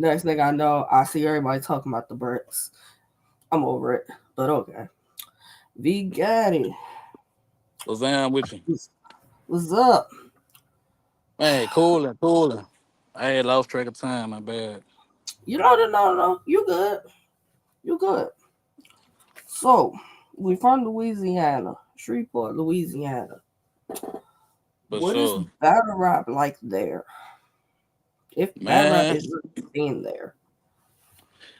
Next thing I know, I see everybody talking about the bricks. I'm over it. But okay. V Gotti. What's down with you? What's up? Man, cooling, cooling. I had lost track of time, my bad. You know, no. You good. You good. So, we from Louisiana, Shreveport, Louisiana. For What is sure. battle rap like there? If battle rap Man, is really being there.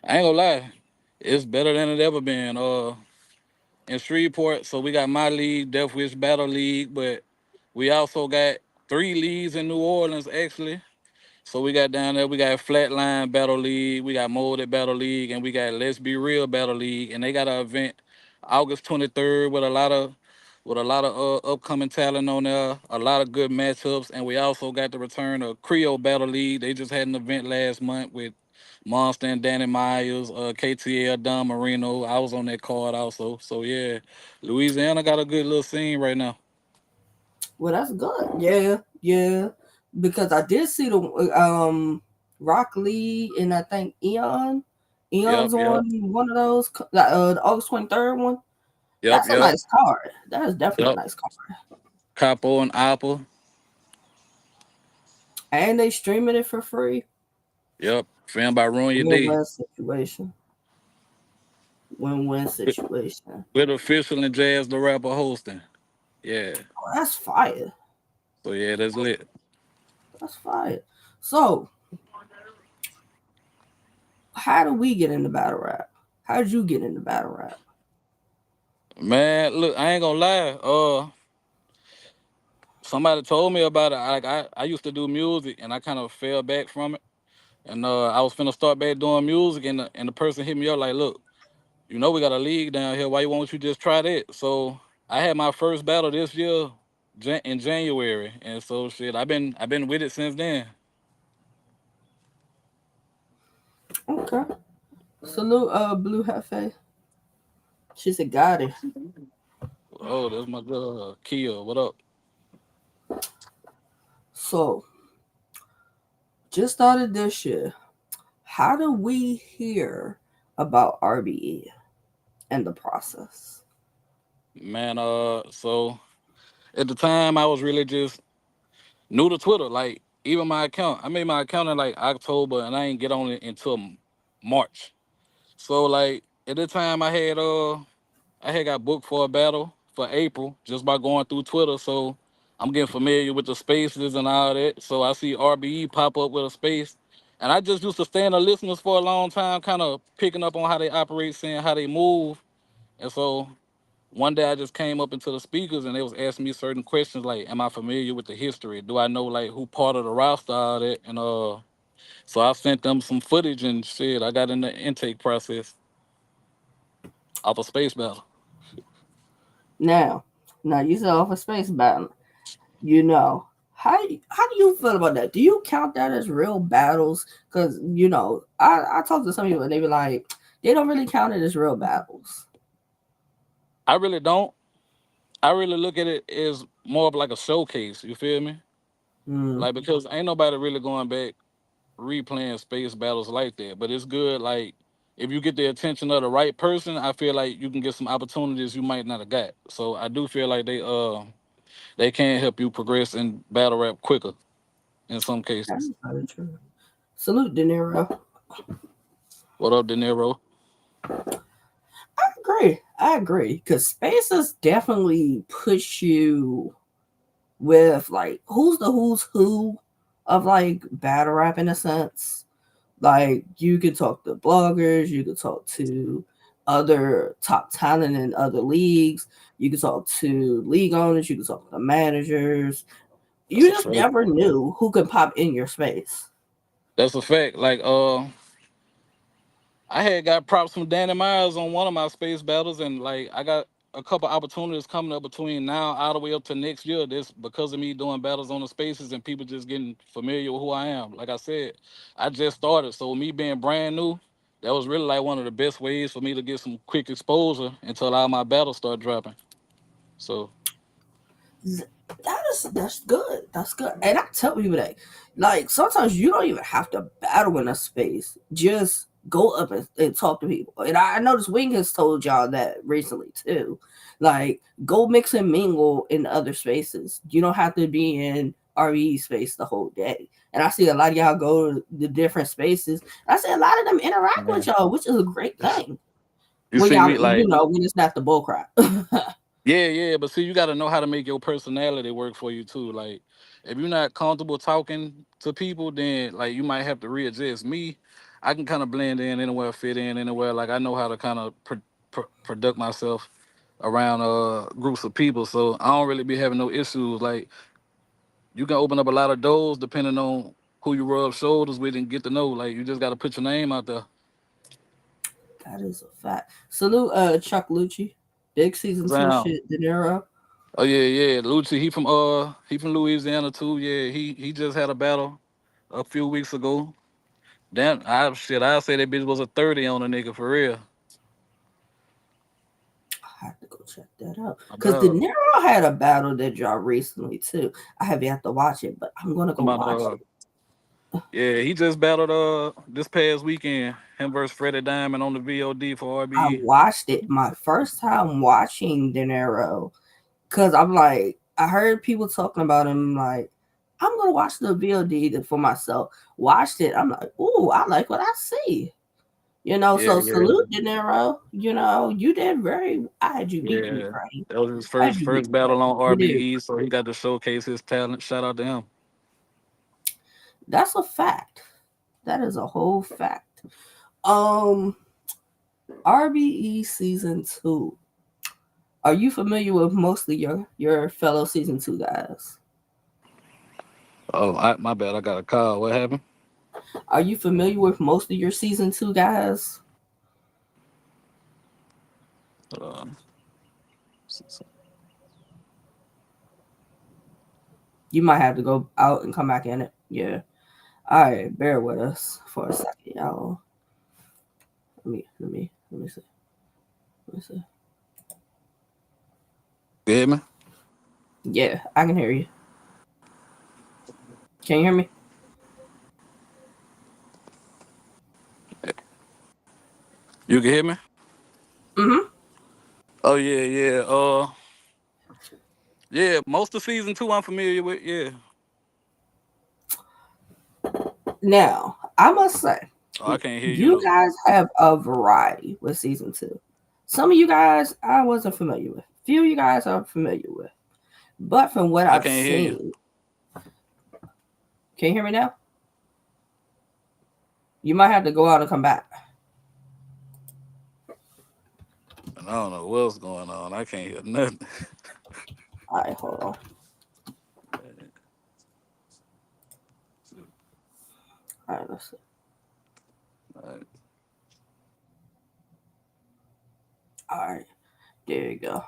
I ain't gonna lie. It's better than it ever been. In Shreveport, so we got my league, Death Wish Battle League, but we also got three leagues in New Orleans actually. So we got down there, we got Flatline Battle League, we got Molded Battle League, and we got Let's Be Real Battle League, and they got an event August 23rd with a lot of upcoming talent on there, a lot of good matchups, and we also got the return of Creole Battle League. They just had an event last month with Monster and Danny Myers, KTL, Don Marino. I was on that card also. So yeah, Louisiana got a good little scene right now. Well, that's good. Yeah, yeah. Because I did see the Rock Lee and I think Eon's Yep, on yep, one of those the August 23rd one. yep, That's a yep, nice card. That is definitely a yep. nice card. Capo and Apple. And they streaming it for free. Yep. Fan by Ruin Your Day. Win-win situation. Win-win With situation. with official and Jazz the rapper hosting. Yeah. Oh, that's fire. So yeah, that's lit. That's fire. So, how do we get into battle rap? How did you get into battle rap? Man, look, I ain't gonna lie. Somebody told me about it. I used to do music and I kind of fell back from it. And I was finna start back doing music and the person hit me up like, look, you know we got a league down here. Why you won't you just try that? So I had my first battle this year in January. And so shit, I've been with it since then. Okay. Salute, Blue Hefe. She said, got it. Oh, that's my girl, Kia. What up? So, just started this year. How do we hear about RBE and the process? Man, so at the time I was really just new to Twitter. Like even my account, I made my account in like October, and I ain't get on it until March. So like at the time, I had got booked for a battle for April just by going through Twitter. So I'm getting familiar with the spaces and all that. So I see RBE pop up with a space. And I just used to stay in the listeners for a long time, kind of picking up on how they operate, seeing how they move. And so one day I just came up into the speakers and they was asking me certain questions like, "Am I familiar with the history? Do I know like who part of the roster all that?" And so I sent them some footage and shit. I got in the intake process of a space battle. Now, now you said off a space battle. You know, how do you feel about that? Do you count that as real battles? Because I talk to some people and they be like, they don't really count it as real battles. I really don't. I really look at it as more of like a showcase. You feel me? Mm. Like because ain't nobody really going back replaying space battles like that. But it's good. Like if you get the attention of the right person, I feel like you can get some opportunities you might not have got. So I do feel like they can help you progress in battle rap quicker in some That's cases. very true. Salute, De Niro. What up, De Niro? I agree. I agree. Because spaces definitely push you with like who's who of like battle rap in a sense. Like you could talk to bloggers, you could talk to other top talent in other leagues, you could talk to league owners, you could talk to managers. That's You a just fact. never knew who could pop in your space. That's a fact. Like I had got props from Danny Myers on one of my space battles, and like I got a couple opportunities coming up between now all the way up to next year. This because of me doing battles on the spaces and people just getting familiar with who I am. Like I said, I just started, so me being brand new, that was really like one of the best ways for me to get some quick exposure until all my battles start dropping. So That's good. That's good. And I tell people that, like, sometimes you don't even have to battle in a space. Just go up and talk to people. And I noticed Wing has told y'all that recently too. Like, go mix and mingle in other spaces. You don't have to be in RE space the whole day. And I see a lot of y'all go to the different spaces. I see a lot of them interact with Man. y'all, which is a great thing. You When see y'all, me like when it's not the bull crap. yeah, yeah, but see, you got to know how to make your personality work for you too. Like, if you're not comfortable talking to people, then like you might have to readjust. Me, I can kind of blend in anywhere, fit in anywhere. Like I know how to kind of product myself around groups of people, so I don't really be having no issues. Like you can open up a lot of doors depending on who you rub shoulders with and get to know. Like you just got to put your name out there. That is a fact. Salute, Chuck Lucci, big season two Damn. shit. De Niro. Oh yeah, yeah. Lucci, he from Louisiana too. Yeah, he just had a battle a few weeks ago. Damn, I say that bitch was a 30 on a nigga for real. I have to go check that out because De About Niro had a battle that dropped recently too. I have yet to watch it, but I'm gonna go about watch it. yeah, he just battled this past weekend. Him versus Freddie Diamond on the VOD for I RBE. watched it my first time watching De Niro because I'm like, I heard people talking about him. Like, I'm gonna watch the VOD for myself. Watched it. I'm like, ooh, I like what I see. Yeah, So yeah, salute De Niro. You did very. I had you beat me, yeah. Freddie. That was his I had first you beat first me, battle Freddie. on You did. RBE, so he got to showcase his talent. Shout out to him. That's a fact. That is a whole fact. Um, RBE season two. Are you familiar with mostly your fellow season two guys? Oh, my bad. I got a call. What happened? Are you familiar with most of your season two guys? Uh, You might have to go out and come back in it. Yeah. All right, bear with us for a second, y'all. Let me see. Let me see. you hear me? Yeah, I can hear you. Can you hear me? You can hear me? Mm-hmm. Oh yeah, yeah. Yeah. Most of season two, I'm familiar with. Yeah. Now, I must say, Oh, I can't hear you you though. guys have a variety with season two. Some of you guys I wasn't familiar with. Few of you guys I'm familiar with. But from what I I've can't hear you. seen, can you hear me now? You might have to go out and come back. And I don't know what's going on. I can't hear nothing. All right, hold on. All right, let's see. All right, there you go.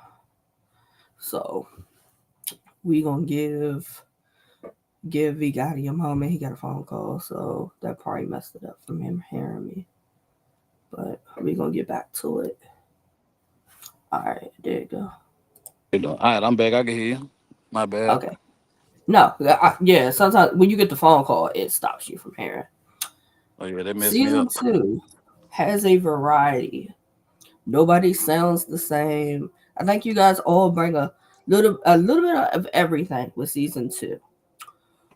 So we gonna give V Gotti a moment. He got a phone call, so that probably messed it up from him hearing me. But we gonna get back to it. All right, there you go. All right, I'm back. I can hear you. My bad. Okay. No, yeah. Sometimes when you get the phone call, it stops you from hearing. Oh yeah, that messed me Season up. two has a variety. Nobody sounds the same. I think you guys all bring a little bit of everything with season two.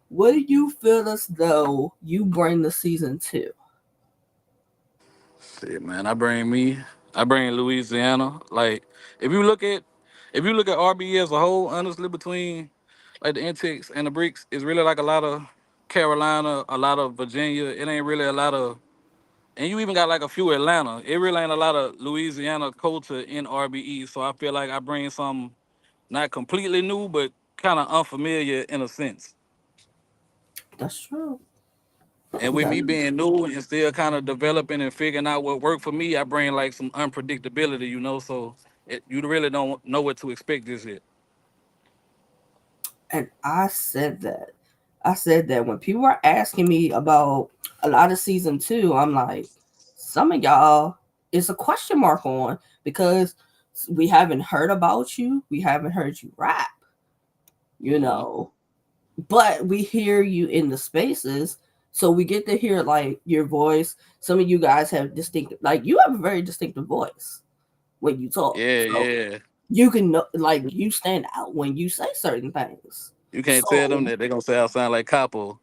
What do you feel as though you bring to season two? Shit, man. I bring Louisiana. Like if you look at RBE as a whole, honestly, between like the intakes and the bricks, it's really like a lot of Carolina, a lot of Virginia. It ain't really a lot of, and you even got like a few Atlanta. It really ain't a lot of Louisiana culture in RBE. So I feel like I bring some not completely new, but kind of unfamiliar in a sense. That's true. And with That me is being new and still kind of developing and figuring out what worked for me, I bring like some unpredictability, so you really don't know what to expect this year. and I said that when people are asking me about a lot of season two, I'm like, some of y'all is a question mark on because we haven't heard about you, we haven't heard you rap. you know. But we hear you in the spaces, so we get to hear like your voice. Some of you guys have distinctive, like you have a very distinctive voice when you talk. Yeah, So yeah. you can know, like you stand out when you say certain things. You can't tell So them that they're gonna say I sound like Capo.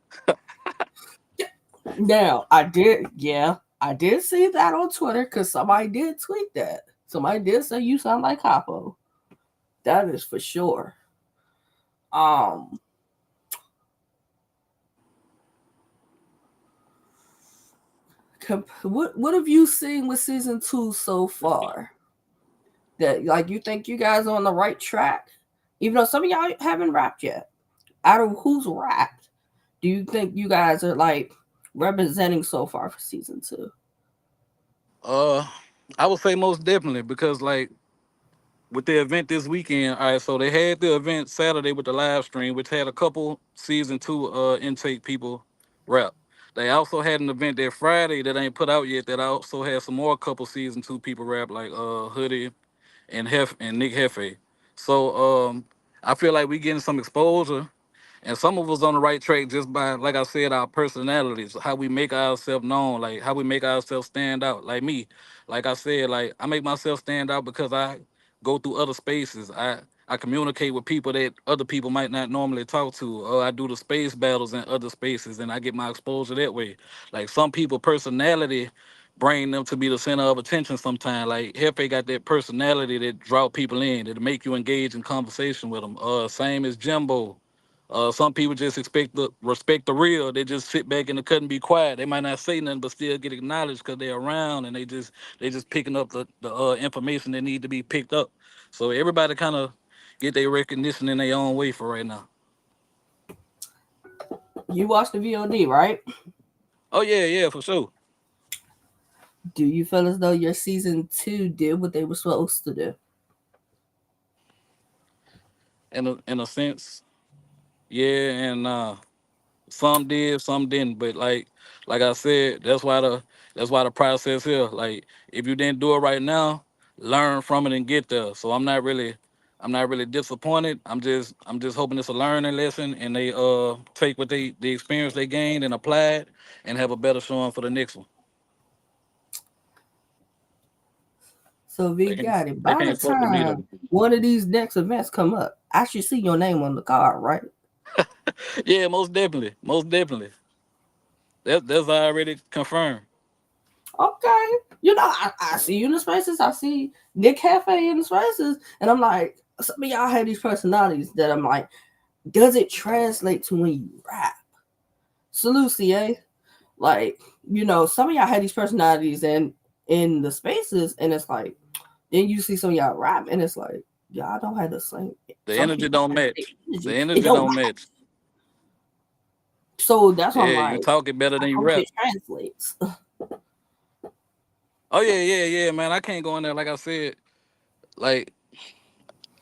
now I did, yeah, I did see that on Twitter because somebody did tweet that. Somebody did say you sound like Capo. That is for sure. Um, what have you seen with season two so far? That like you think you guys are on the right track, even though some of y'all haven't rapped yet. Out of who's rapped, do you think you guys are like representing so far for season two? Uh, I would say most definitely because like with the event this weekend, all right, so they had the event Saturday with the live stream, which had a couple season two intake people rap. They also had an event that Friday that ain't put out yet that also had some more couple season two people rap like Hoodie and Nick Hefe. So I feel like we getting some exposure, and some of us on the right track just by, like I said, our personalities, how we make ourselves known, like how we make ourselves stand out. Like me, like I said, like I make myself stand out because I go through other spaces. I communicate with people that other people might not normally talk to. Or I do the space battles in other spaces, and I get my exposure that way. Like some people, personality bring them to be the center of attention sometimes. Like Hefe got that personality that draw people in, that make you engage in conversation with them. Same as Jimbo. Some people just expect the respect the real. They just sit back in the cut and be quiet. They might not say nothing, but still get acknowledged because they're around and they just picking up the information that need to be picked up. So everybody kind of get their recognition in their own way for right now. You watched the VOD, right? Oh yeah, yeah, for sure. Do you feel as though your season two did what they were supposed to do? In a sense, yeah, and some did, some didn't. But like I said, that's why the process here. Like if you didn't do it right now, learn from it and get there. So I'm not really disappointed. I'm just hoping it's a learning lesson and they take what the experience they gained and apply it and have a better showing for the next one. So They V can't got it. they By the can't fuck with me time though. one of these next events come up, I should see your name on the card, right? Yeah, most definitely. Most definitely. That's already confirmed. Okay. You know, I see you in the spaces. I see Nick Cafe in the spaces. And I'm like, some of y'all have these personalities that I'm like, does it translate to when you rap? Salute, CA. Like, you know, some of y'all had these personalities and in the spaces, and it's like, then you see some of y'all rap, and it's like, y'all don't have the same. The Some energy people don't have the match. The energy. It energy don't don't match. match. So that's why I'm Yeah, you like, talk it better I than you hope rap. it translates. Oh yeah, yeah, yeah, man. I can't go in there. Like I said, like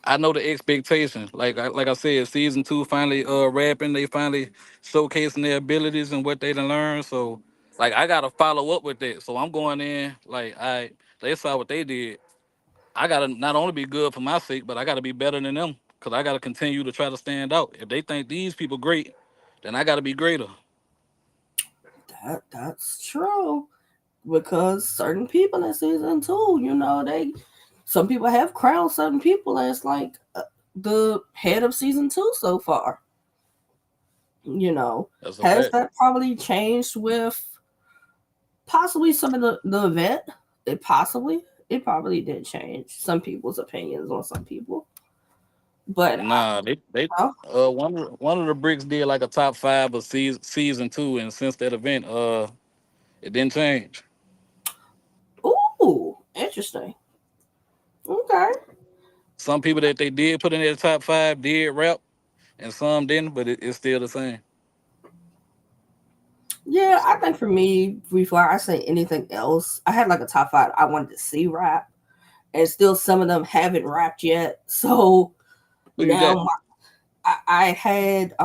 I know the expectation. Like I said, season two finally rapping. They finally showcasing their abilities and what they done learned. So like I gotta follow up with that. So I'm going in like they saw what they did. I gotta not only be good for my sake, but I gotta be better than them. Cause I gotta continue to try to stand out. If they think these people great, then I gotta be greater. That's true because certain people in season two, you know, some people have crowned certain people as like the head of season two so far. You know, That's a has fact. that probably changed with possibly some of the event? It probably did change some people's opinions on some people, but Nah, they I, one of the bricks did like a top five of season two, and since that event, it didn't change. ooh, interesting. Okay, Some people that they did put in their top five did rap, and some didn't, but it's still the same. yeah, I think for me, before I say anything else, I had like a top five I wanted to see rap, and still some of them haven't rapped yet. So Who you got? now I had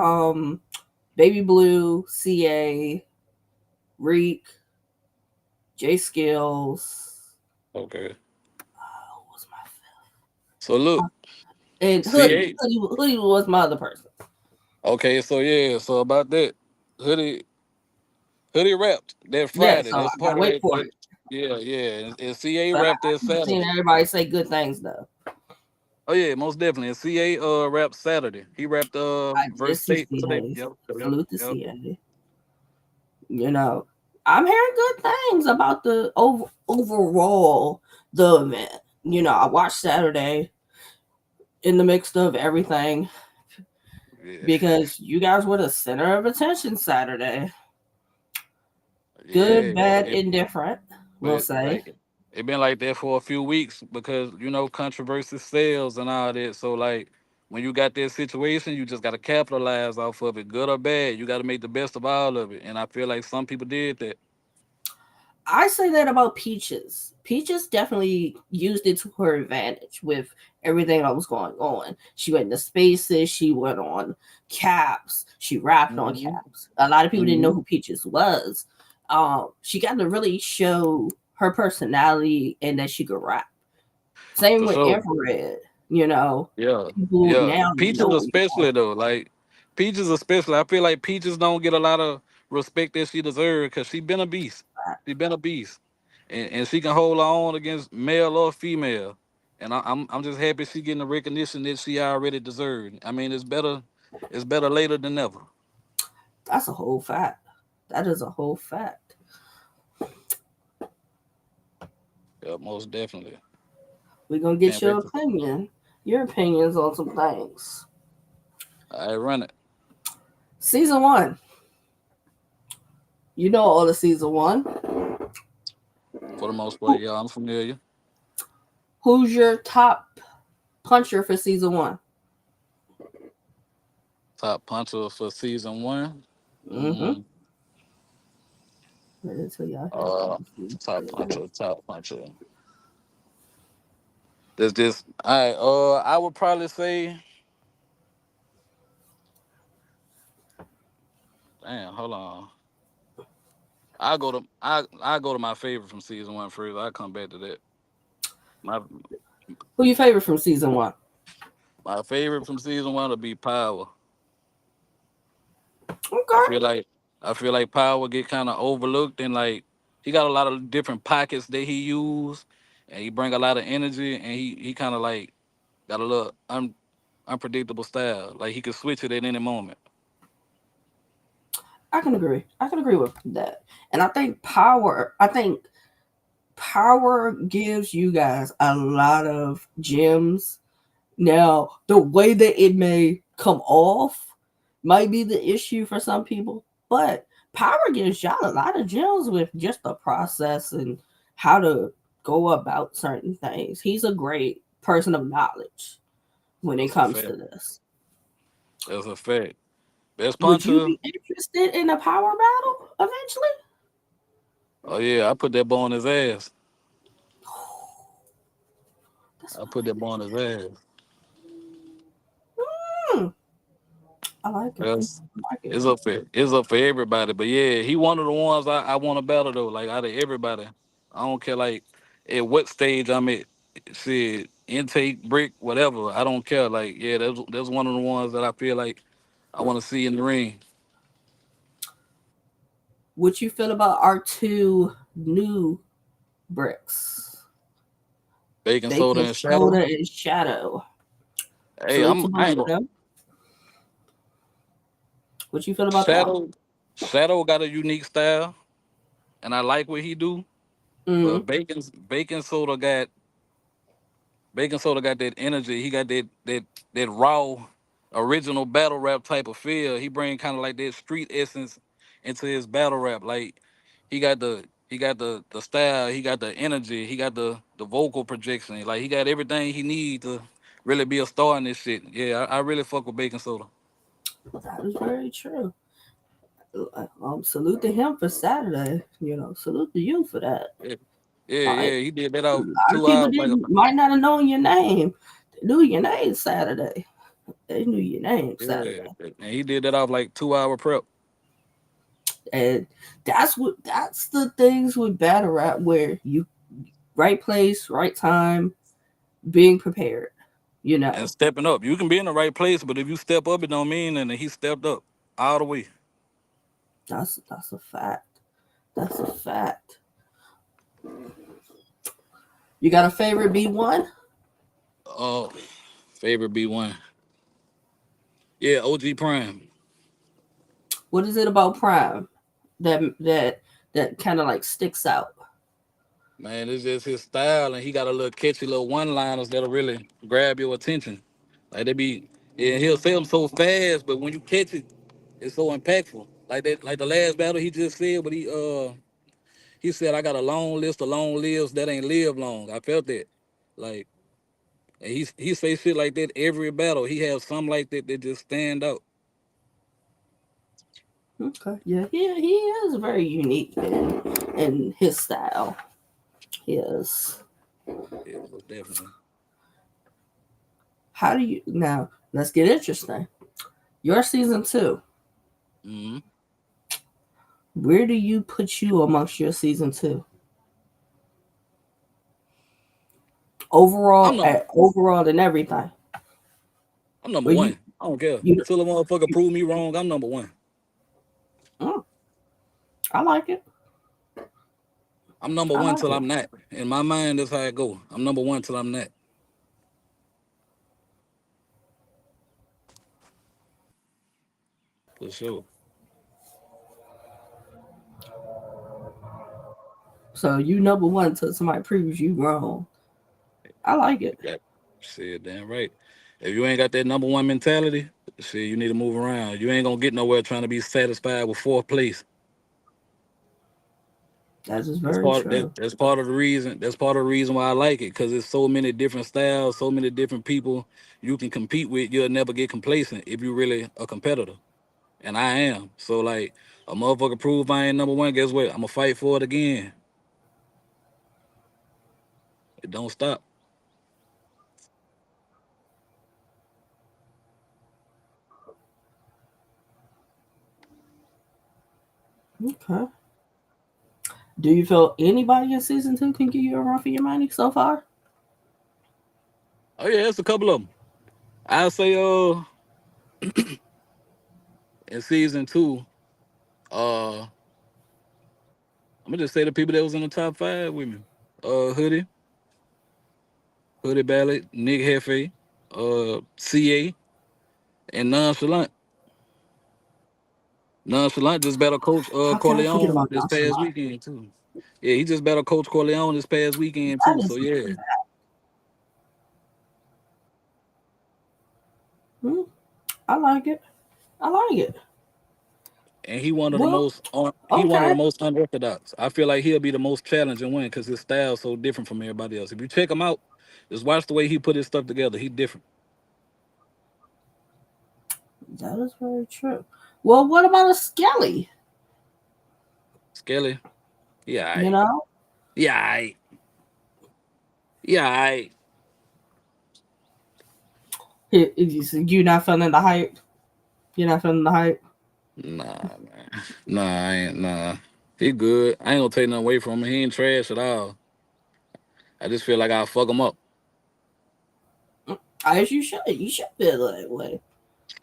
Baby Blue, CA, Reek, J Skills. Okay. Who was my So look, and Hoodie? CA. Hoodie was my other person. Okay, so yeah, so about that hoodie hoodie wrapped that Yeah, Friday. so I That's part gotta of wait that. for That it. yeah, yeah. And CA But wrapped I that keep seeing Saturday. everybody say good things though. Oh yeah, most definitely. And CA wrapped Saturday. He wrapped I did verse see state today. CA. Yep, yep, Salute to yep. CA. You know, I'm hearing good things about the overall the event. I watched Saturday in the mix of everything Yeah, because you guys were the center of attention Saturday. Good, yeah. bad, indifferent, we'll But say. like it been like that for a few weeks because controversy sells and all that. So like when you got that situation, you just got to capitalize off of it, good or bad. You got to make the best of all of it. And I feel like some people did that. I say that about Peaches. Peaches definitely used it to her advantage with everything that was going on. She went into spaces, she went on caps, she rapped on Hmm. caps. A lot of people didn't know Hmm. who Peaches was. She got to really show her personality and that she could rap. Same For with sure. Infrared, Yeah, people yeah. now Peaches know. especially though, like Peaches especially. I feel like Peaches don't get a lot of respect that she deserves because she been a beast. She been a beast, and she can hold her own against male or female. And I'm just happy she getting the recognition that she already deserved. I mean, it's better later than never. That's a whole fact. That is a whole fact. Yeah, most definitely. We're gonna get Can't wait. your opinions on some things. I run it Season one. You know all the season one. for the most part. Who, Yeah, I'm familiar. who's your top puncher for season one? Top puncher for season one. Mm-hmm. Mm, Until y'all hear uh, something. top puncher, top puncher. There's this. I would probably say, damn, hold on. I go to my favorite from season one first. I come back to that. My Who your favorite from season one? my favorite from season one would be Power. I Okay. feel like I feel like Power get kind of overlooked and like he got a lot of different pockets that he use, and he bring a lot of energy, and he kind of like got a little unpredictable style. Like he could switch it at any moment. I can agree. I can agree with that. And I think power gives you guys a lot of gems. Now, the way that it may come off might be the issue for some people, but power gives y'all a lot of gems with just the process and how to go about certain things. He's a great person of knowledge when it That's a comes to fact. this. That's a fact. Best Would you puncher. be interested in a power battle eventually? Oh yeah, I put that boy on his ass. That's I what put that boy on his ass. I like. I like it. Yes. I like it. It's up for everybody. But yeah, he one of the ones I want to battle though. Like out of everybody. I don't care like at what stage I'm at. Shit, intake, brick, whatever. I don't care. Like, yeah, that's one of the ones that I feel like I want to see in the ring. What you feel about our two new bricks? Bacon soda Bacon and shadow. soda and shadow. Hey, Salute to I both ain't of gonna them. What you feel about them? shadow. Shadow got a unique style, and I like what he do. But Mm, Bacon Soda got that energy. He got that raw, original battle rap type of feel. He bring kind of like that street essence into his battle rap. Like he got the style. He got the energy. He got the vocal projection. Like he got everything he need to really be a star in this shit. Yeah, I really fuck with Bacon Soda. that is very true. Salute to him for Saturday. Salute to you for that. Yeah, yeah, Like yeah. He did that a out lot of 2 hours. people Like, didn't might not have known your name. They knew your name Saturday. They knew your name yeah, Saturday. and he did that off like 2 hour prep. And that's the things with battle rap where you right place, right time, being prepared. you and know. stepping up. You can be in the right place, but if you step up, it don't mean and he stepped up all the way. That's a fact. That's a fact. You got a favorite B1? Oh, favorite B1. Yeah, OG Prime. What is it about Prime that kind of like sticks out? Man, it's just his style, and he got a little catchy little one-liners that'll really grab your attention. Like they be, yeah, he'll say them so fast, but when you catch it, it's so impactful. Like that, like the last battle he just said, but he said I got a long list of long lives that ain't live long. I felt that, like, and he say shit like that every battle. He has something like that that just stand out. Okay, yeah, he is very unique in his style. He is. Yeah, most definitely. How do you now? Let's get interesting. Your season two. Mm-hmm. Where do you put you amongst your season two? I'm Overall, number at overall and everything. I'm number Where you one. I don't care you, until a motherfucker you prove me wrong. I'm number one. mm, I like it. I'm number I one like till it. I'm not. In my mind, that's how it go. I'm number one till I'm not. For sure. So you number one until somebody proves you wrong. I like it. Yeah. Shit, damn right. If you ain't got that number one mentality, shit, you need to move around. You ain't gonna get nowhere trying to be satisfied with fourth place. That is very true. That's part of the reason. That's part of the reason why I like it, because it's so many different styles, so many different people you can compete with. You'll never get complacent if you really a competitor, and I am. So like a motherfucker prove I ain't number one. Guess what? I'm gonna fight for it again. It don't stop. Okay. Do you feel anybody in season two can give you a run for your money so far? Oh yeah, it's a couple of them. I say in season two, I'm gonna just say the people that was in the top five with me. Hoodie, Hoodie Ballot, Nick Hefe, CA, and Nonchalant. Nonchalant just battled Coach How can I forget Corleone about this past Nonchalant? weekend too. Yeah, he just battled Coach Corleone this past weekend too. That So is, yeah, hmm, I like it. I like it. and he one of the Well, most he one of okay. the most unorthodox. I feel like he'll be the most challenging one because his style's so different from everybody else. If you check him out, just watch the way he put his stuff together. He different. That is very true. Well, what about a Skelly? Skelly, yeah, You aight. know, Yeah, aight. Yeah, aight. you not feeling the hype. You're not feeling the hype. Nah, man. Nah, I ain't nah. He good. I ain't gonna take nothing away from him. He ain't trash at all. I just feel like I'll fuck him up. As you should. You should feel that way.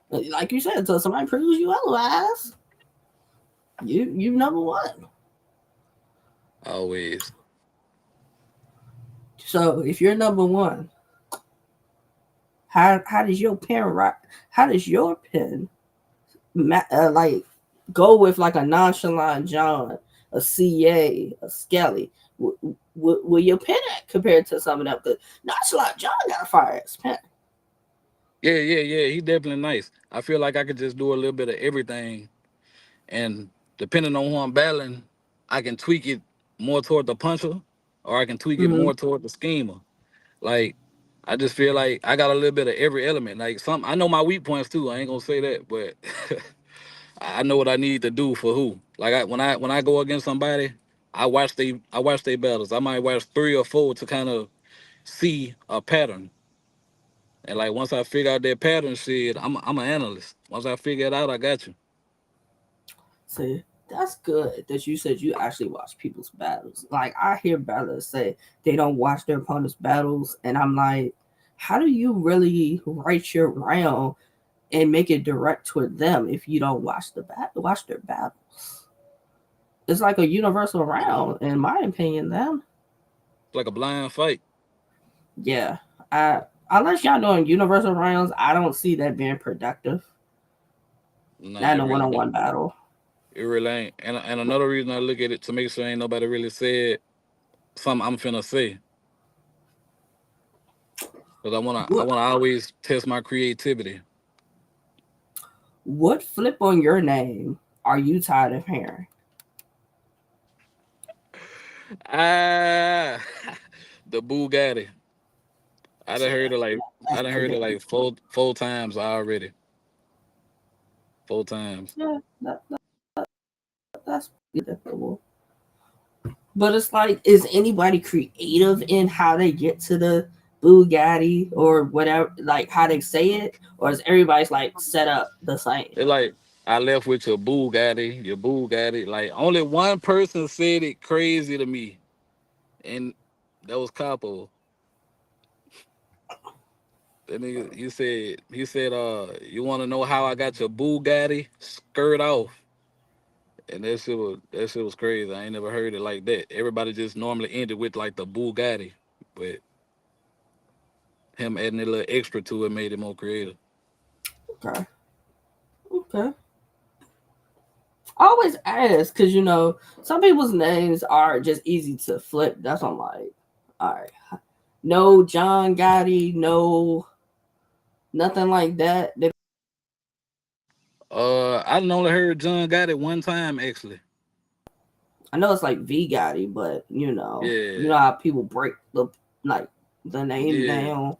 Like you said, until somebody proves you otherwise, you number one. Always. So if you're number one, how does your pen right? How does your pen like go with like a nonchalant John, a CA, a Skelly? Will your pen at compared to some of them? Because nonchalant John got a fire ass pen. Yeah. He definitely nice. I feel like I could just do a little bit of everything, and depending on who I'm battling, I can tweak it more toward the puncher, or I can tweak it Mm-hmm. more toward the schemer. Like, I just feel like I got a little bit of every element. Like some, I know my weak points too. I ain't gonna say that, but I know what I need to do for who. Like when I go against somebody, I watch they battles. I might watch three or four to kind of see a pattern. And like once I figure out that pattern, shit, I'm an analyst. Once I figure it out, I got you. See, that's good that you said you actually watch people's battles. Like I hear battlers say they don't watch their opponent's battles, and I'm like, how do you really write your round and make it direct toward them if you don't watch their battles? It's like a universal round, in my opinion. Then, It's like a blind fight. yeah, I unless y'all doing universal rounds, I don't see that being productive. Nah, Not in it a one really on ain't. one battle. It really ain't. And another reason I look at it to make sure ain't nobody really said something I'm finna say. Cause I What wanna always test my creativity. what flip on your name are you tired of hearing? Ah, the Bugatti. I done heard Yeah, it like I that's done the heard it one. like four times already. 4 times. Yeah, that's predictable. But it's like, is anybody creative in how they get to the Bugatti or whatever, like how they say it, or is everybody's like set up the same? It like I left with your Bugatti, your Bugatti. Like only one person said it crazy to me, and that was Capo. That nigga, you want to know how I got your Bugatti skirt off, and that shit was crazy. I ain't never heard it like that. Everybody just normally ended with like the Bugatti, but him adding a little extra to it made it more creative. Okay, okay. I always ask because some people's names are just easy to flip. That's what I'm like. All right, no John Gotti, no nothing like that. I done only heard John got it one time actually. I know it's like V Gotti, but you Yeah, know how people break like the name yeah. down,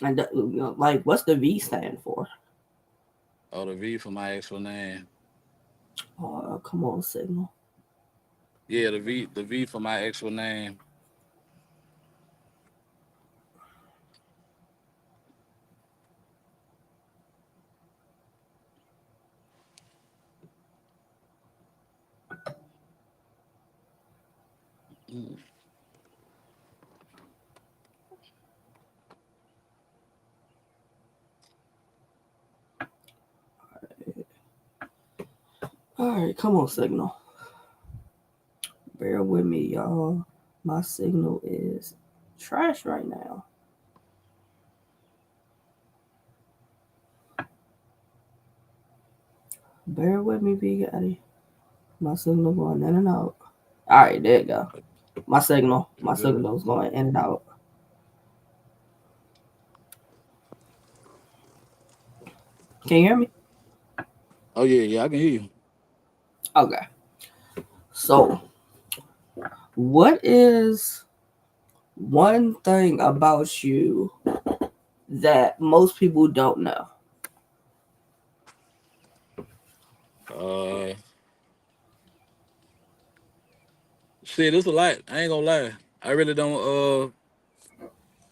and like what's the V stand for? Oh, the V for my actual name. Oh, come on, Signal. Yeah, the V for my actual name. Mm. All right, come on, Signal. Bear with me, y'all. My signal is trash right now. Bear with me, V Gotti. My signal going in and out. All right, there you go. You My good? signal's going in and out. Can you hear me? Oh yeah, yeah, I can hear you. Okay. So, what is one thing about you that most people don't know? Uh, shit, it's a lot. I ain't gonna lie. I really don't.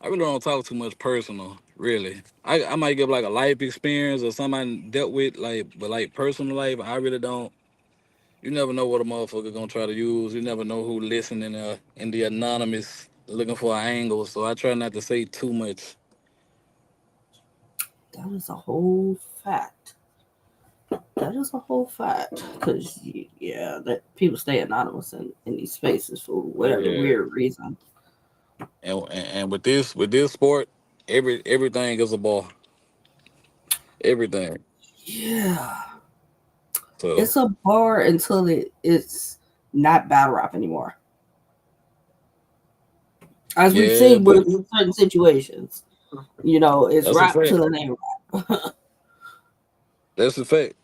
I really don't talk too much personal. Really, I might give like a life experience or something I dealt with, like, but like personal life, I really don't. You never know what a motherfucker gonna try to use. You never know who listening in the anonymous looking for an angle. So I try not to say too much. That is a whole fact. That is a whole fact. Because, yeah, that people stay anonymous in these spaces for whatever Yeah. weird reason. And with this sport, everything is a ball. Everything. Yeah. So It's a bar until it's not battle rap anymore. As we've yeah, seen with but certain situations. It's that's a rap fact. till it ain't rap. That's a fact.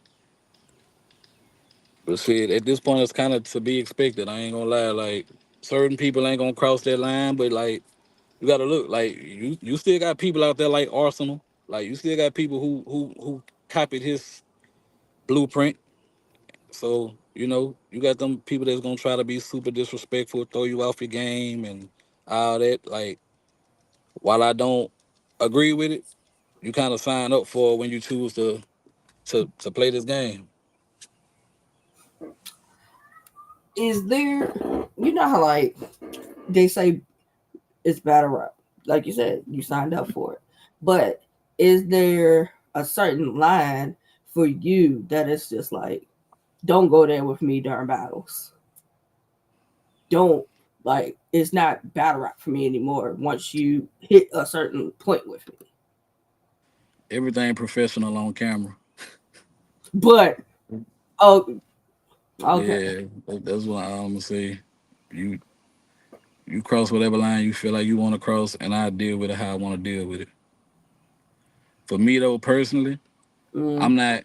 But shit, at this point, it's kind of to be expected. I ain't gonna lie. Like certain people ain't gonna cross that line, but like you gotta look. Like you still got people out there like Arsenal. Like you still got people who copied his blueprint. So you got them people that's gonna try to be super disrespectful, throw you off your game, and all that. Like while I don't agree with it, you kind of sign up for it when you choose to play this game. Is there, how like they say it's battle rap. Like you said, you signed up for it. But is there a certain line for you that is just like, don't go there with me during battles? Don't, like, it's not battle rap for me anymore once you hit a certain point with me. Everything professional on camera. But oh, okay. Yeah, that's what I'm gonna say. You you cross whatever line you feel like you want to cross, and I deal with it how I want to deal with it. For me though, personally, Mm, I'm not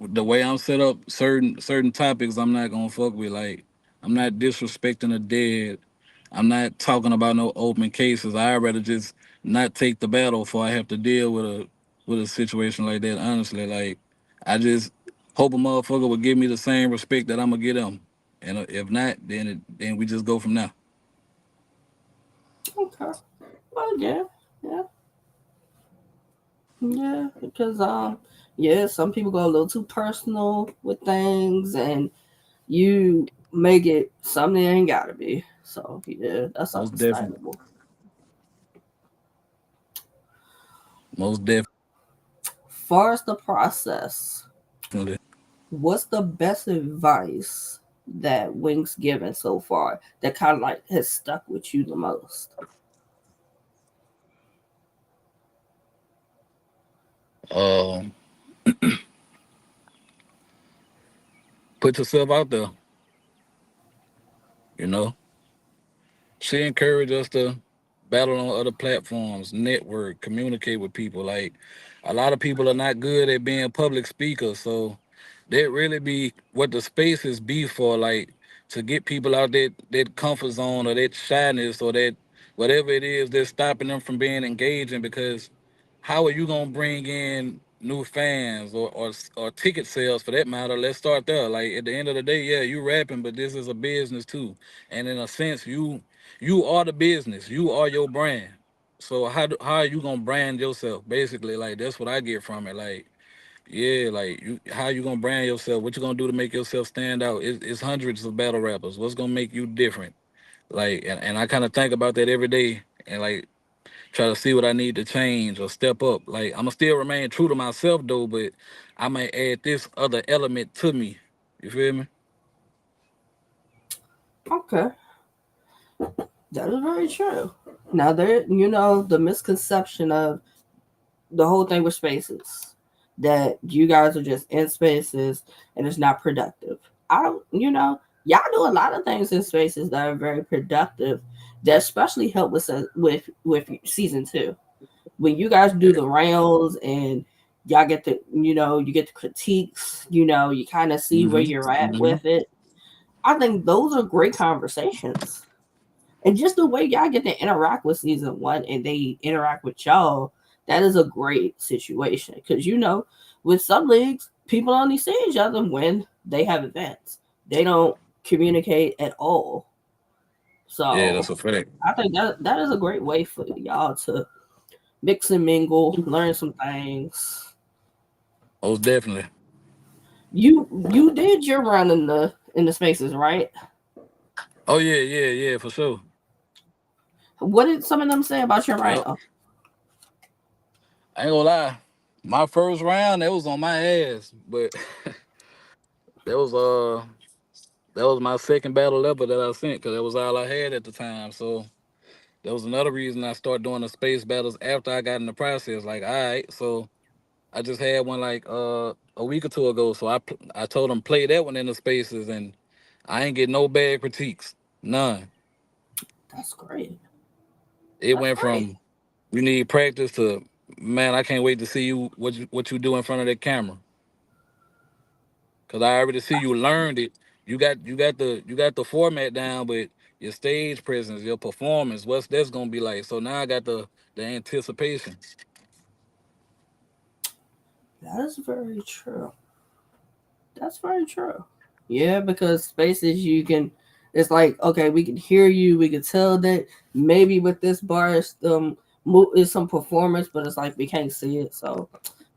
the way I'm set up. Certain topics I'm not gonna fuck with. Like I'm not disrespecting the dead. I'm not talking about no open cases. I'd rather just not take the battle before I have to deal with a situation like that. Honestly, like I just hope a motherfucker would give me the same respect that I'm gonna get them, and if not, then we just go from there. okay. Well, yeah, yeah, yeah. Because yeah, some people go a little too personal with things, and you make it something it ain't gotta be. So yeah, that's Most definitely, understandable. most Far as the process, definitely. what's the best advice that Wink's given so far that kind of like has stuck with you the most? Um, put yourself out there. You know, she encouraged us to battle on other platforms, network, communicate with people. Like a lot of people are not good at being public speakers, so that really be what the spaces be for. Like to get people out that comfort zone or that shyness or that whatever it is that's stopping them from being engaging. Because how are you gonna bring in new fans or ticket sales for that matter? Let's start there. Like at the end of the day, yeah, you rapping, but this is a business too, and in a sense, you are the business. You are your brand. So how are you gonna brand yourself? Basically, like that's what I get from it. Like, yeah, like you how you gonna brand yourself? What you gonna do to make yourself stand out? It's hundreds of battle rappers. What's gonna make you different? Like, and I kind of think about that every day, and like try to see what I need to change or step up. Like I'ma still remain true to myself though, but I might add this other element to me. You feel me? Okay, that is very true. Now there, the misconception of the whole thing with spaces, that you guys are just in spaces and it's not productive. I don't, y'all do a lot of things in spaces that are very productive, that especially help with season two. When you guys do Yeah. the rounds and y'all get the, you get the critiques, you kind of see where you're at Hmm. with it. I think those are great conversations. And just the way y'all get to interact with season one and they interact with y'all, that is a great situation. Because, with some leagues, people only see each other when they have events, they don't communicate at all. Yeah, So that's a fact. I think that is a great way for y'all to mix and mingle, learn some things. Most definitely. You did your run in the spaces, right? Oh yeah, yeah, yeah, for sure. What did some of them say about your Yep. round? I ain't gonna lie. My first round, that was on my ass, but that was that was my second battle ever that I sent because that was all I had at the time. So that was another reason I started doing the space battles after I got in the process. Like, all right, so I just had one like a week or two ago. So I told them play that one in the spaces, and I ain't get no bad critiques, none. That's great. It That's went great. from you need practice to man, I can't wait to see what you do in front of that camera. Cause I already see you learned it. You got the format down, but your stage presence, your performance, what's that's gonna be like. So now I got the anticipation. That is very true. That's very true. Yeah, because spaces you can, it's like, okay, we can hear you, we can tell that maybe with this bar is some performance, but it's like we can't see it. So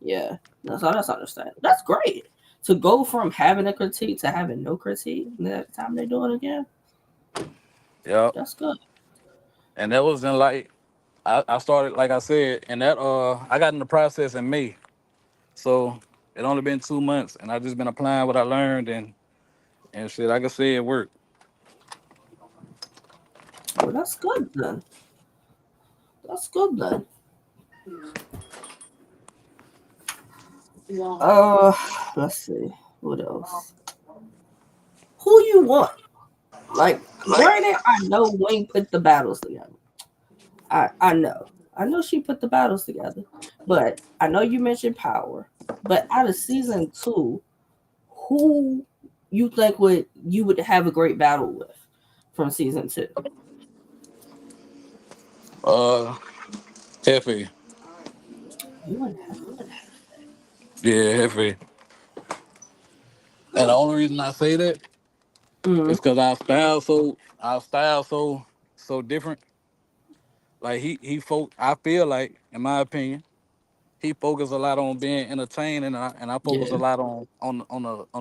yeah, that's understandable. That's great. To go from having a critique to having no critique next time they do it again, Yeah. that's good. And that was in like I started like I said, and that I got in the process in May, so it only been 2 months, and I just been applying what I learned and shit. Like I said, it worked. Well, that's good then. That's good then. Uh, let's see. What else? Who you want? Like, granted, I know Wayne put the battles together. I know. I know she put the battles together. But I know you mentioned Power. But out of season two, who you would have a great battle with from season two? Uh, Hefe. You and Heifer. Yeah, Hefe. And the only reason I say that Mm, is because our style so different. Like I feel like, in my opinion, he focused a lot on being entertained, and I focus a yeah. lot on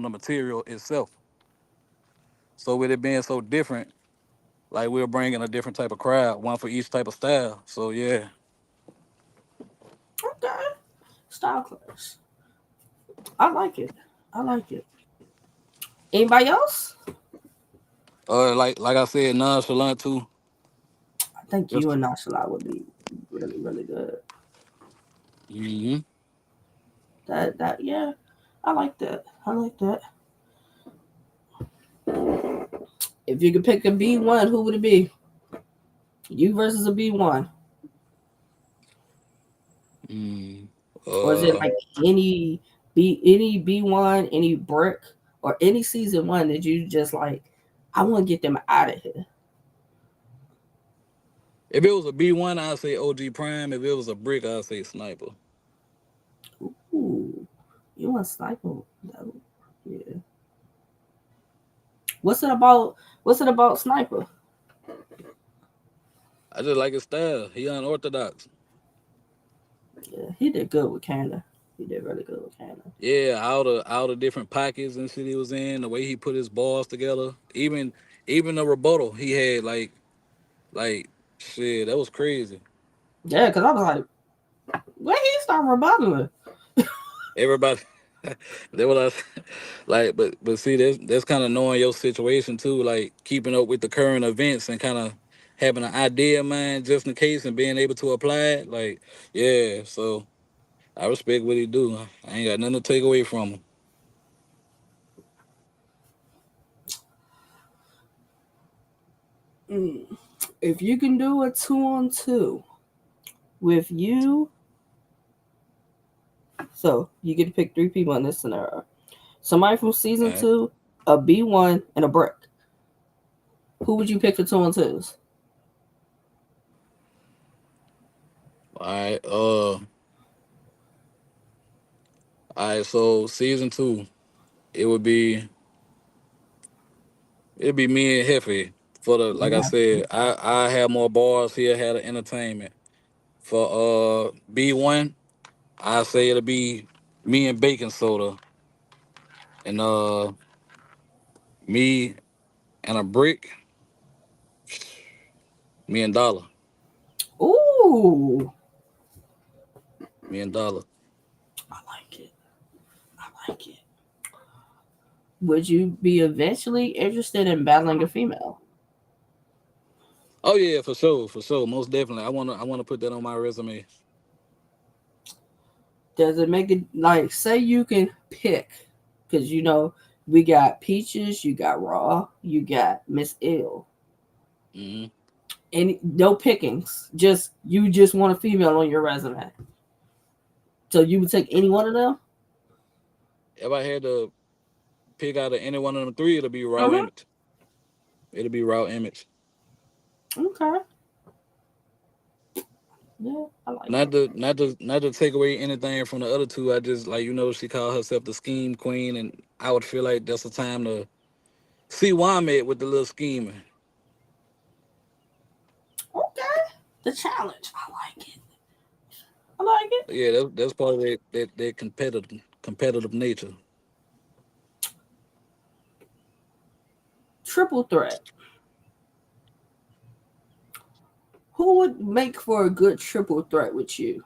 the material itself. So with it being so different, like we're bringing a different type of crowd, one for each type of style. So yeah, Okay. Style clash. I like it. I like it. Anybody else? like I said, nonchalant too. I think you Just and Nashala would be really, really good. hmm That yeah. I like that. I like that. If you could pick a B1, who would it be? You versus a B1. mm, Or is it uh, like any B1, any brick, or any season one that you just like, I want to get them out of here. if it was a B1, I'd say OG Prime. If it was a brick, I'd say Sniper. Ooh. You want sniper? No. Yeah. What's it about? What's it about sniper? I just like his style. He unorthodox. Yeah, he did good with Canada. He did really good with Canada. Yeah, all the different pockets and shit he was in, the way he put his balls together, even the rebuttal he had, like shit, that was crazy. Yeah, because I was like, when he start rebuttaling? Everybody, that what I like, but see, that's kind of knowing your situation too, like keeping up with the current events and kind of having an idea in mind just in case and being able to apply it. Like, yeah, so I respect what he do. I ain't got nothing to take away from him. Mm. If you can do a 2-on-2 with you, so you get to pick three people in this scenario. Somebody from season All right, two, a B1, and a brick. Who would you pick for 2-on-2s? all right, all right. So season 2, it would be it'd be me and Hefe for the like I Yeah. said. I have more bars. He'll have the entertainment. For B1, I say it'll be me and Baking Soda, and me and a brick, me and Dollar, Ooh, me and Dollar. I like it. I like it. Would you be eventually interested in battling a female? Oh yeah, for sure, most definitely. I wanna put that on my resume. Does it make it like say you can pick? Because we got Peaches, you got Raw, you got Miss Ill, Hmm. and no pickings. Just you just want a female on your resume. So you would take any one of them? If I had to pick out of any one of them three, it'll be Raw Mm-hmm. Image. It'll be Raw Image. Okay. Yeah, I like Not it. to not to take away anything from the other two. I just like she called herself the scheme queen, and I would feel like that's the time to see where I'm at with the little scheming. Okay. The challenge. I like it. I like it. Yeah, that's part of that competitive nature. Triple threat. Who would make for a good triple threat with you?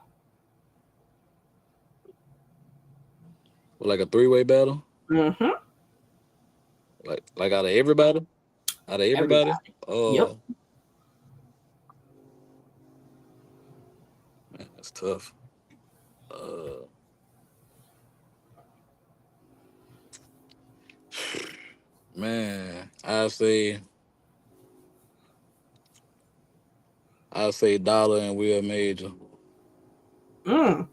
Like a three-way battle, Mm-hmm. like out of everybody. Everybody. Yep. Uh, man, that's tough. Uh, man, I say Dollar and Will Major. Mm.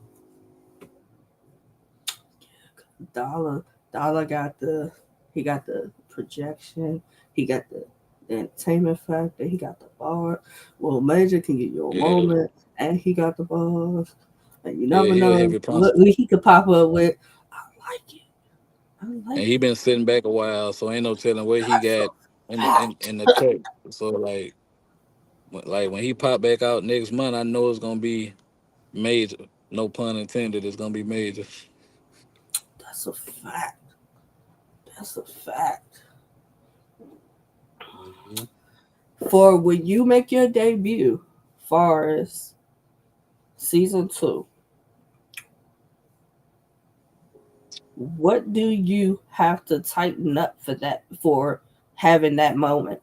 Dollar. Dollar got the. He got the projection. He got the entertainment factor. He got the bar. Well, Major can get you a Yeah, moment, and he got the bars. And you yeah, never he a know heavy what puncher, he could pop up with. I like it. I and like he it. been sitting back a while, so ain't no telling what he That's a got in fact. the cut. So like when he pop back out next month, I know it's gonna be major. No pun intended. It's gonna be major. That's a fact. That's a fact. Mhm. For when you make your debut, far as season 2, what do you have to tighten up for that for having that moment?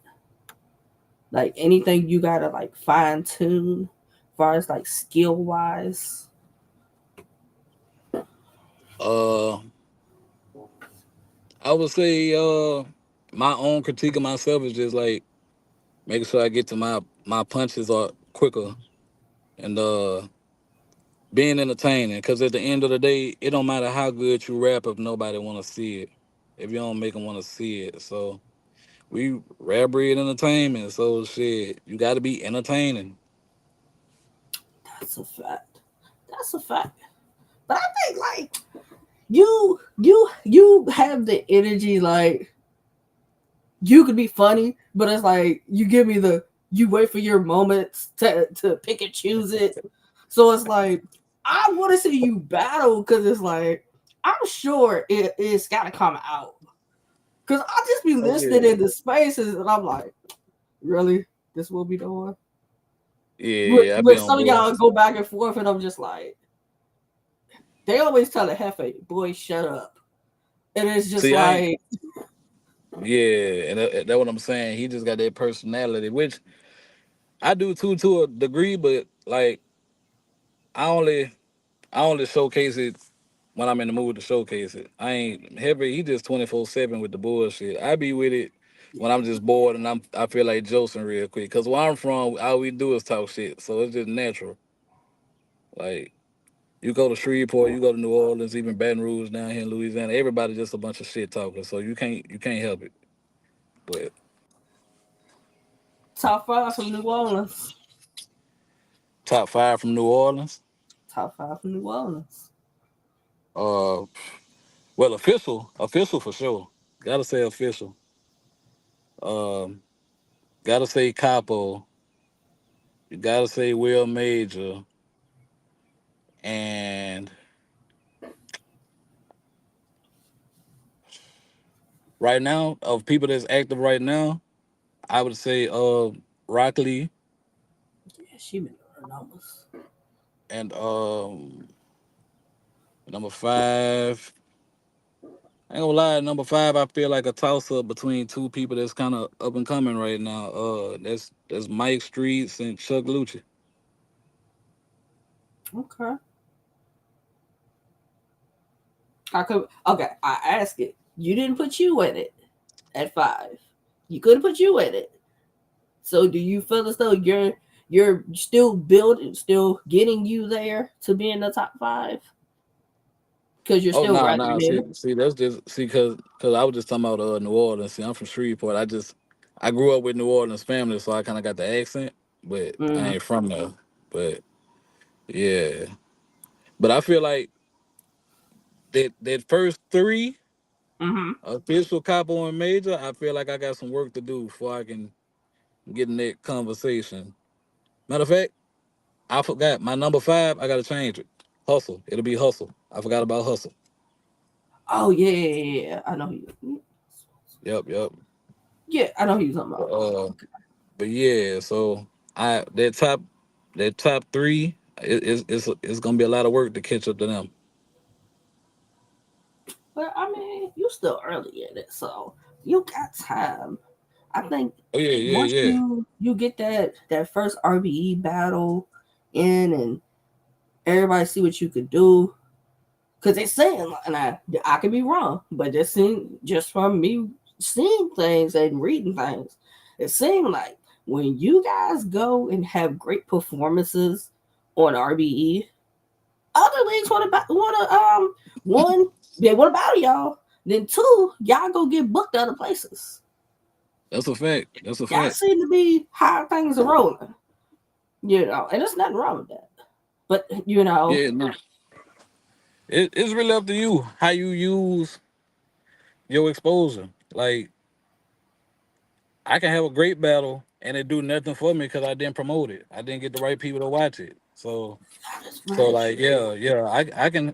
Like anything you gotta like fine tune, far as like skill wise. Uh, I would say my own critique of myself is just like making sure I get to my punches are quicker and being entertaining. Because at the end of the day, it don't matter how good you rap if nobody want to see it. If you don't make them want to see it, so we rap breed entertainment. So shit, you got to be entertaining. That's a fact. That's a fact. But I think like you have the energy like you could be funny, but it's like you give me the you wait for your moments to pick and choose it. So it's like I want to see you battle because it's like I'm sure it's got to come out because I just be Oh listening yeah, in the spaces and I'm like, really, this will be the one. yeah. I be But on some of y'all bullshit. go back and forth and I'm just like, they always tell a Hefe, boy, shut up, and it's just See, I ain't. like, Yeah, and that's what I'm saying. He just got that personality, which I do too to a degree, but like I only I only showcase it when I'm in the mood to showcase it. I ain't heavy. He just 24/7 with the bullshit. I be with it when I'm just bored and I feel like josing real quick. Cause where I'm from, all we do is talk shit, so it's just natural. Like you go to Shreveport, you go to New Orleans, even Baton Rouge down here in Louisiana. Everybody just a bunch of shit talking, so you can't help it. But top 5 from New Orleans. top five from New Orleans. Top 5 from New Orleans. Uh, well, official for sure. Gotta say official. Um, gotta say Capo. You gotta say Will Major. And right now, of people that's active right now, I would say Rock Lee Yeah, she been doing her numbers. and number five. I ain't gonna lie, number five, I feel like a toss up between two people that's kind of up and coming right now. That's Mike Streets and Chuck Lucci. Okay. I could. Okay, I ask it. You didn't put you in it at 5. You could have put you in it. So do you feel as though you're still building, still getting you there to be in the top 5 because you're Oh still nah rapping nah in see it? see that's just see cause I was just talking about New Orleans. See, I'm from Shreveport. I grew up with New Orleans family, so I kind of got the accent, but I Mm-hmm. ain't from there. But yeah, but I feel like that first three, Mm-hmm. official, capo, and major, I feel like I got some work to do before I can get in that conversation. Matter of fact, I forgot my number five. I gotta change it. Hustle. It'll be hustle. I forgot about hustle. Oh yeah, yeah, yeah, yeah. I know who you. Yep, yep. Yeah, I know who you talking about. Uh, but yeah, so. I that top three, it's gonna be a lot of work to catch up to them. But I mean, you still early in it, so you got time. I think Oh yeah, once yeah, yeah. you get that first RBE battle in and everybody see what you could do, because it's saying, and I could be wrong, but just from me seeing things and reading things, it seemed like when you guys go and have great performances on RBE, other leagues one they want to battle y'all. Then two, y'all go get booked other places. That's a fact. That's a Y'all fact. seem to be how things are rolling, and there's nothing wrong with that. But Yeah, no. It's really up to you how you use your exposure. Like I can have a great battle and it do nothing for me because I didn't promote it. I didn't get the right people to watch it. that is So very like true. yeah,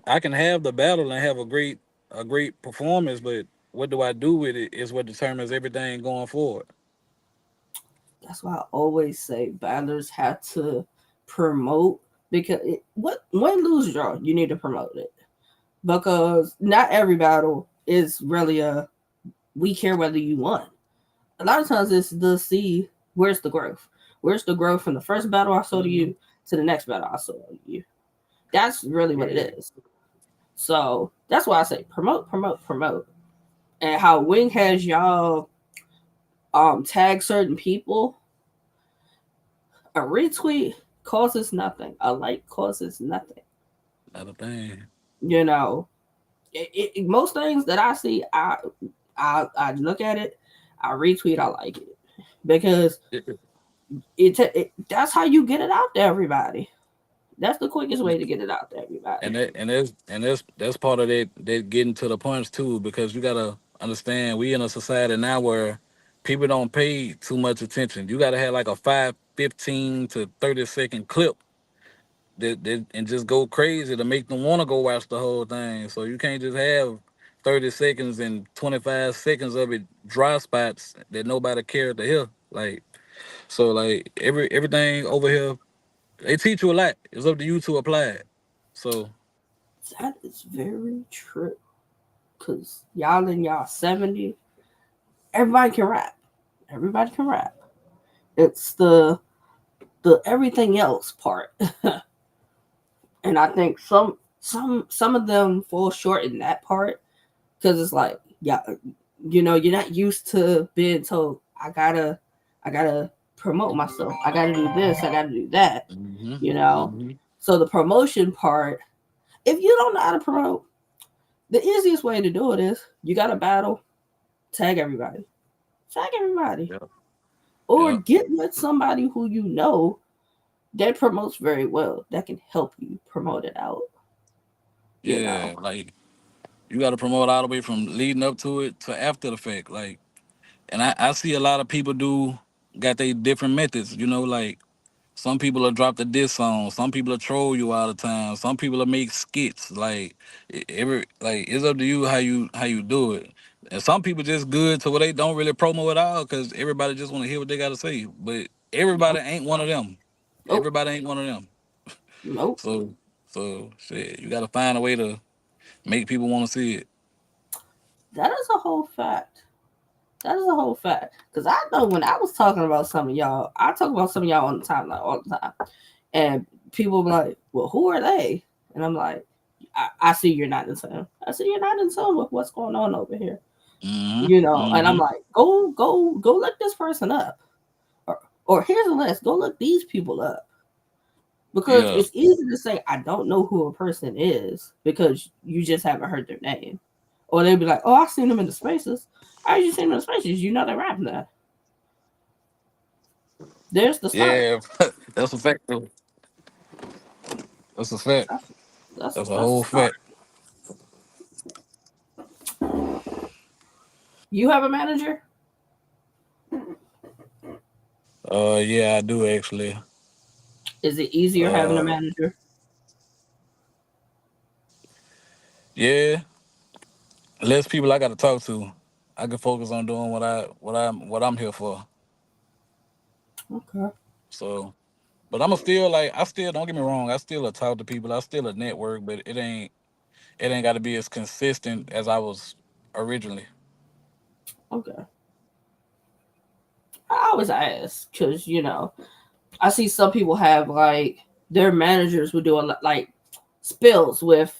I can have the battle and have a great performance, but what do I do with it is what determines everything going forward. That's why I always say battlers have to promote because what win lose draw you need to promote it because not every battle is really a we care whether you won. A lot of times it's the see where's the growth. Where's the growth from the first battle I saw to Hmm. you to the next battle I saw to you? That's really what Yeah. it is. So that's why I say promote, promote, promote. And how Wing has y'all tag certain people, a retweet causes nothing. A like causes nothing. Not a thing. You know, most things that I see, I look at it, I retweet, I like it because It- that's how you get it out to everybody. That's the quickest way to get it out to everybody. and that's part of that getting to the punch too, because you gotta understand we in a society now where people don't pay too much attention. You gotta have like a 5, 15 to 30 second clip that and just go crazy to make them want to go watch the whole thing. So you can't just have 30 seconds and 25 seconds of it dry spots that nobody cared to hear. Like so, like everything over here, they teach you a lot. It's up to you to apply it. So That is very true. Cause y'all in y'all 70, everybody can rap. Everybody can rap. It's the everything else part. And I think some of them fall short in that part because it's like yeah, you're not used to being told I gotta promote myself, I gotta do this, I gotta do that, hmm you know. hmm So the promotion part, if you don't know how to promote, the easiest way to do it is you got to battle, tag everybody, yeah, or yeah, get with somebody who you know that promotes very well that can help you promote it out, you know. yeah. Like you got to promote all the way from leading up to it to after the fact. Like, and I see a lot of people got they different methods. Like some people will drop the diss song. Some people will troll you all the time. Some people will make skits. Like it's up to you how you do it. And some people just good to where they don't really promo at all because everybody just want to hear what they got to say. But everybody Nope. ain't one of them. Nope. Everybody ain't one of them. Nope. So so shit, you got to find a way to make people want to see it. That is a whole fact. That is a whole fact. Because I know when I was talking about some of y'all, I talk about some of y'all on the timeline all the time. And people be like, well, who are they? And I'm like, I see you're not in tune. I see you're not in tune with what's going on over here. Hmm. And I'm Hmm. like, go look this person up. Or, or here's a list. Go look these people up. Because Yeah. it's easy to say, I don't know who a person is because you just haven't heard their name. Or they'd be like, oh, I've seen them in the spaces. I just seen them in the spaces. You know they rap now. There's the start. Yeah. That's a fact. Though. That's a fact. That's That's a that's the whole start. fact. You have a manager? Yeah, I do actually. Is it easier having a Uh, manager? yeah. Less people I got to talk to. I can focus on doing what I'm here for. Okay. So, but I'm still like, I still don't get me wrong. I still a talk to people. I still a network, but it ain't got to be as consistent as I was originally. Okay. I always ask because I see some people have like their managers would do a lot like spills with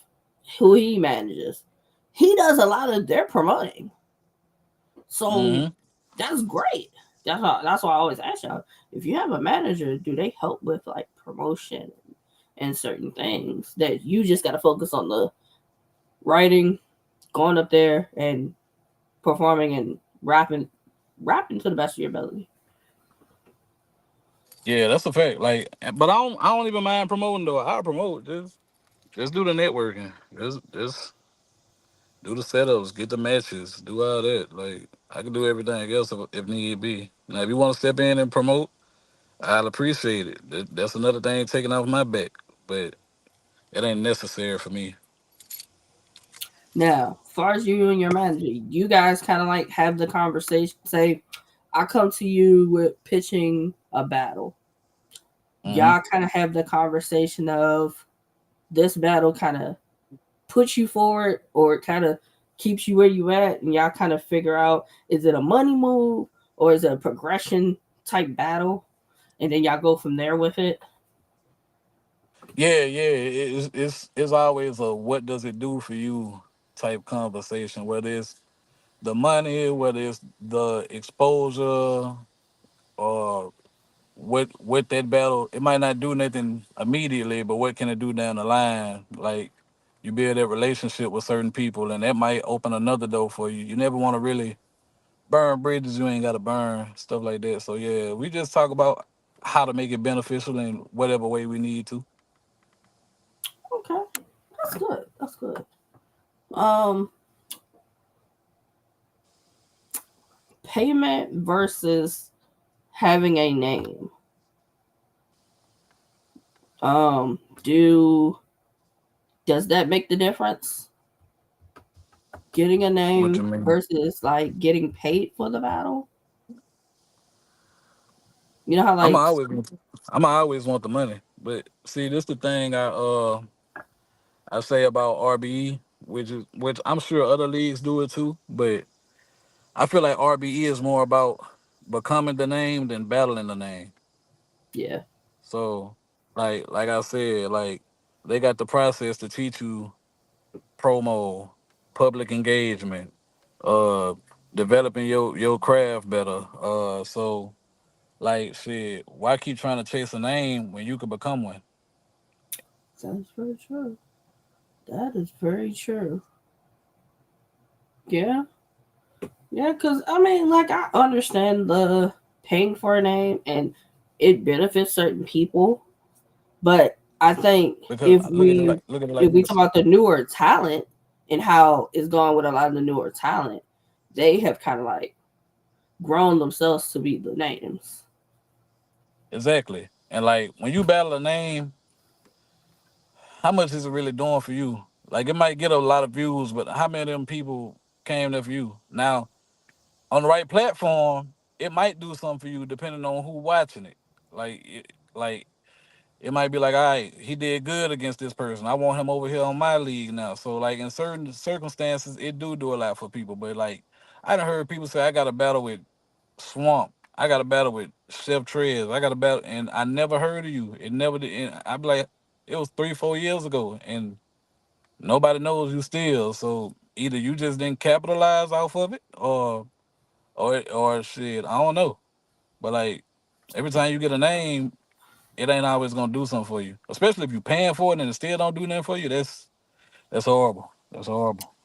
who he manages. He does a lot of their promoting, so Hmm. that's great. That's why I always ask y'all if you have a manager, do they help with like promotion and certain things that you just got to focus on the writing, going up there and performing and rapping to the best of your ability. Yeah, that's a fact. Like, but I don't even mind promoting though. I promote just do the networking. Just do the setups, get the matches, do all that. Like I can do everything else if need be. Now, if you want to step in and promote, I'll appreciate it. That's another thing taken off my back, but it ain't necessary for me. Now, as far as you and your manager, you guys kind of like have the conversation. Say, I come to you with pitching a battle. Hmm. Y'all kind of have the conversation of this battle kind of puts you forward or it kind of keeps you where you at, and y'all kind of figure out is it a money move or is it a progression type battle, and then y'all go from there with it. Yeah, yeah. It's always a what does it do for you type conversation. Whether it's the money, whether it's the exposure, or what that battle, it might not do nothing immediately, but what can it do down the line? Like you build that relationship with certain people, and that might open another door for you. You never want to really burn bridges you ain't got to burn, stuff like that. So yeah, we just talk about how to make it beneficial in whatever way we need to. Okay, that's good. That's good. Um, Payment versus having a name. Do does that make the difference? Getting a What name you mean? versus like getting paid for the battle. You know how I'm like always I'm always want the money, but see, this the thing I say about RBE, which I'm sure other leagues do it too, but I feel like RBE is more about becoming the name than battling the name. yeah, So, like I said, like they got the process to teach you promo, public engagement, uh, developing your craft better. So like shit, why keep trying to chase a name when you could become one? sounds very true. That is very true. Yeah, yeah. Cause I mean, like I understand the paying for a name and it benefits certain people, but I think Because if we look at it like if we talk this. about the newer talent and how it's going with a lot of the newer talent, they have kind of like grown themselves to be the names. Exactly. And like when you battle a name, how much is it really doing for you? Like it might get a lot of views, but how many of them people came there for you? Now, on the right platform, it might do something for you depending on who watching it. Like it might be like, all right, he did good against this person. I want him over here on my league now. So like in certain circumstances, it do a lot for people. But like I done heard people say I got a battle with Swamp. I got a battle with Chef Trez. I got a battle, and I never heard of you. It never did. And I be like, it was 3, 4 years ago, and nobody knows you still. So either you just didn't capitalize off of it, or shit, I don't know. But like every time you get a name, it ain't always gonna do something for you. Especially if you paying for it and it still don't do nothing for you. That's horrible. That's horrible.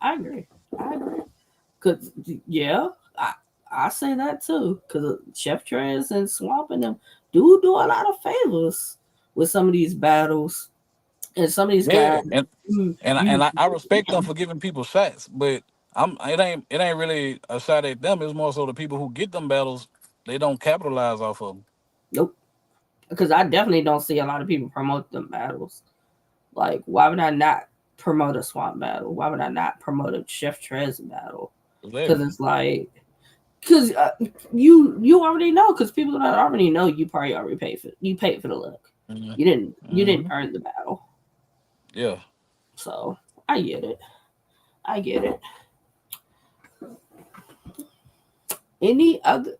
I agree. I agree. Cause yeah, I say that too. Cause Chef Trez and Swamp and them do a lot of favors with some of these battles, and some of these guys. Yeah, and You, and I- you and I, I respect them for giving people shots, but it ain't really a shot at them. It's more so the people who get them battles, they don't capitalize off of them. nope. Because I definitely don't see a lot of people promote them battles. Like, why would I not promote a Swamp battle? Why would I not promote a Chef Trez battle? Because Exactly. it's like Because you already know. Because people that already know, you probably already paid for the look. Mhm. You didn't Mhm. earn the battle. Yeah. So I get it. I get it. Any other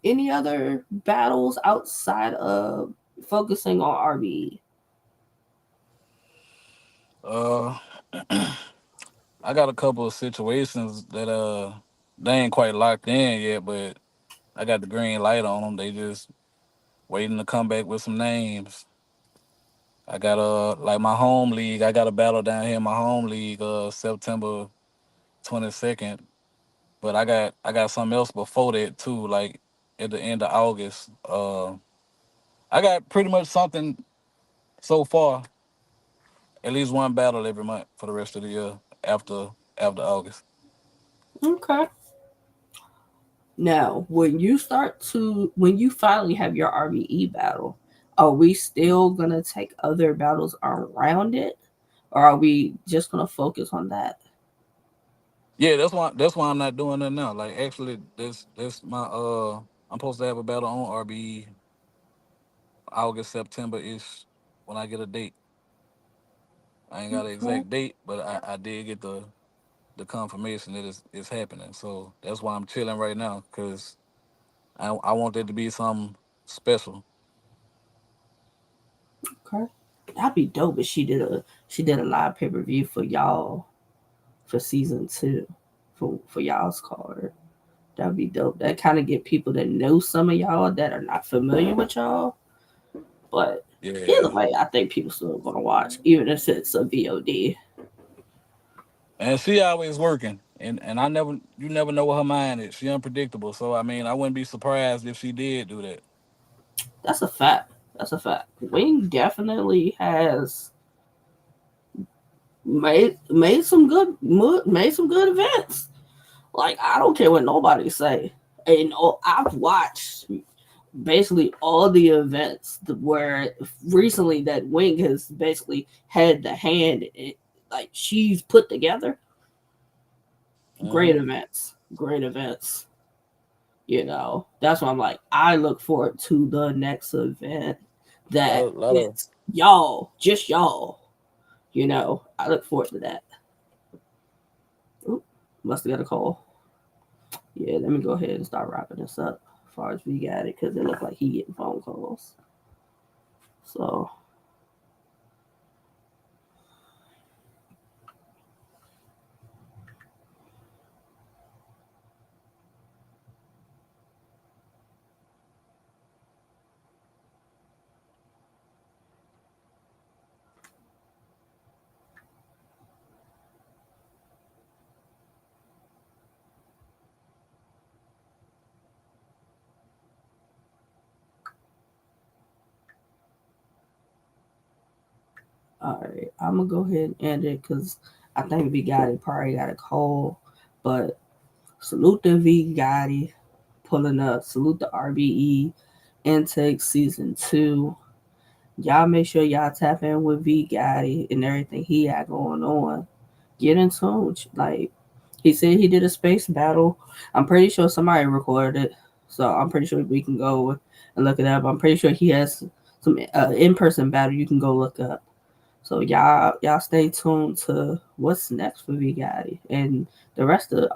any other battles outside of focusing on RBE? Uh, I got a couple of situations that they ain't quite locked in yet, but I got the green light on them. They just waiting to come back with some names. I got like my home league. I got a battle down here in my home league, September 22nd. But I got something else before that too, like at the end of August. I got pretty much something so far, at least one battle every month for the rest of the year after August. Okay. Now, when you finally have your RBE battle, are we still gonna take other battles around it, or are we just gonna focus on that? Yeah, that's why I'm not doing that now. Like actually, that's my I'm supposed to have a battle on RB August September ish when I get a date. I ain't got an Okay. exact date, but I did get the confirmation that it's happening. So that's why I'm chilling right now because I want that to be something special. Okay. That'd be dope if she did a live pay per view for y'all for season 2 for y'all's card. That'd be dope. That kind of get people that know some of y'all that are not familiar with y'all. But either Yeah, way, I think people still gonna watch, even if it's a VOD. and she always working, and you never know what her mind is. She unpredictable, so I mean I wouldn't be surprised if she did do that. That's a fact. That's a fact. Wing definitely has made some good events. Like I don't care what nobody say. And I've watched basically all the events where recently that Wing has basically had the hand like she's put together. Great Hmm. events. Great events. That's why I'm like, I look forward to the next event Lot that of lot of it's y'all, just y'all. I look forward to that. Oop, must have got a call. Yeah, let me go ahead and start wrapping this up as far as we got it because it looked like he getting phone calls. So, all right, I'm gonna go ahead and end it because I think V Gotti probably got a call. But salute to V Gotti pulling up. Salute to RBE Intake Season 2. Y'all make sure y'all tap in with V Gotti and everything he got going on. Get in tune. Like he said, he did a space battle. I'm pretty sure somebody recorded it, so I'm pretty sure we can go and look it up. I'm pretty sure he has some in person battle you can go look up. So y'all stay tuned to what's next for V Gotti and the rest of